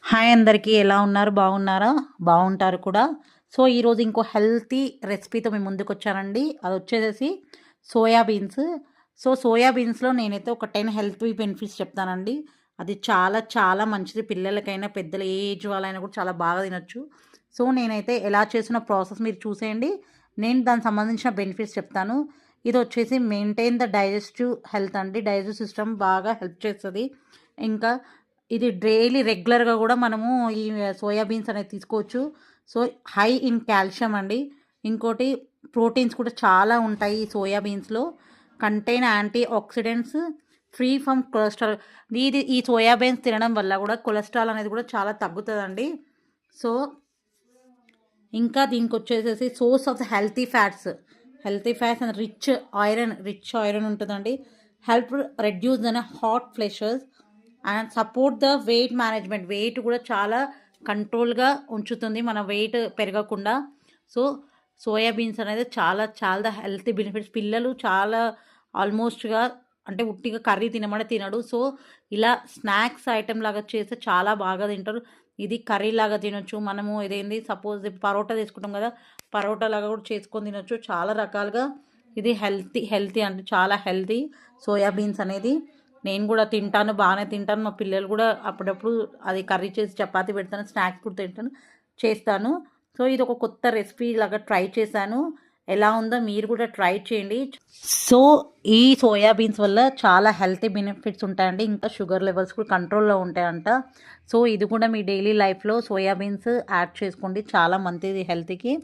Hi అందరికీ ఎలా ఉన్నారు? బాగున్నారా? బాగుంటారు కూడా. సో, ఈరోజు ఇంకో హెల్తీ రెసిపీతో మీ ముందుకొచ్చానండి. అదొచ్చేసేసి సోయా బీన్స్. సో, సోయా బీన్స్‌లో నేనైతే ఒక 10 హెల్తీ బెనిఫిట్స్ చెప్తానండి. అది చాలా చాలా మంచిది. పిల్లలకైనా, పెద్దల ఏ ఏజ్ వాళ్ళైనా కూడా చాలా బాగా తినొచ్చు. సో, నేనైతే ఎలా చేసిన ప్రాసెస్ మీరు చూసేయండి. నేను దానికి సంబంధించిన బెనిఫిట్స్ చెప్తాను. ఇదొచ్చేసి మెయింటైన్ ద డైజెస్టివ్ హెల్త్ అండి. డైజెస్టివ్ సిస్టమ్ బాగా హెల్ప్ చేస్తది. ఇంకా ఇది డైలీ రెగ్యులర్‌గా గూడా మనము ఈ సోయా బీన్స్ అనేది తీసుకోవచ్చు. సో, హై ఇన్ కాల్షియం అండి. ఇంకోటి ప్రోటీన్స్ కూడా చాలా ఉంటాయి ఈ సోయా బీన్స్‌లో. Contain antioxidants, free from cholesterol. ఈ సోయా బీన్స్ తినడం వల్ల గూడా కొలెస్ట్రాల్ అనేది కూడా చాలా తగ్గుతదండి. సో, ఇంకా దీనికొచ్చేసేసి source of the healthy fats and rich iron ఉంటదండి. Help reduce hot flushes and support the weight management. Weight కూడా చాలా కంట్రోల్గా ఉంచుతుంది, మన వెయిట్ పెరగకుండా. సో, సోయా బీన్స్ అనేది చాలా చాలా హెల్తీ బెనిఫిట్స్. పిల్లలు చాలా ఆల్మోస్ట్గా అంటే ఉట్టిగా కర్రీ తినమని తినడు. సో, ఇలా స్నాక్స్ ఐటెం లాగా చేస్తే చాలా బాగా తింటారు. ఇది కర్రీ లాగా తినొచ్చు. మనము ఇదేంది సపోజ్ పరోటా తీసుకుంటాం కదా, పరోటా లాగా కూడా చేసుకొని తినొచ్చు. చాలా రకాలుగా ఇది హెల్తీ అంటే చాలా హెల్తీ సోయా బీన్స్ అనేది. నేను కూడా తింటాను, బాగానే తింటాను. మా పిల్లలు కూడా అప్పుడప్పుడు అది కర్రీ చేసి చపాతీ పెడతాను, స్నాక్స్ కూడా చేస్తాను. సో, ఇది ఒక కొత్త రెసిపీ లాగా ట్రై చేశాను. ఎలా ఉందో మీరు కూడా ట్రై చేయండి. సో, ఈ సోయా బీన్స్ వల్ల చాలా హెల్తీ బెనిఫిట్స్ ఉంటాయండి. ఇంకా షుగర్ లెవెల్స్ కూడా కంట్రోల్‌లో ఉంటాయంట. సో, ఇది కూడా మీ డైలీ లైఫ్‌లో సోయా బీన్స్ యాడ్ చేసుకోండి. చాలా మంచిది హెల్త్‌కి.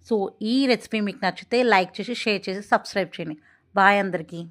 సో, ఈ రెసిపీ మీకు నచ్చితే లైక్ చేసి, షేర్ చేసి, సబ్స్క్రైబ్ చేయండి. బాయ్ అందరికీ.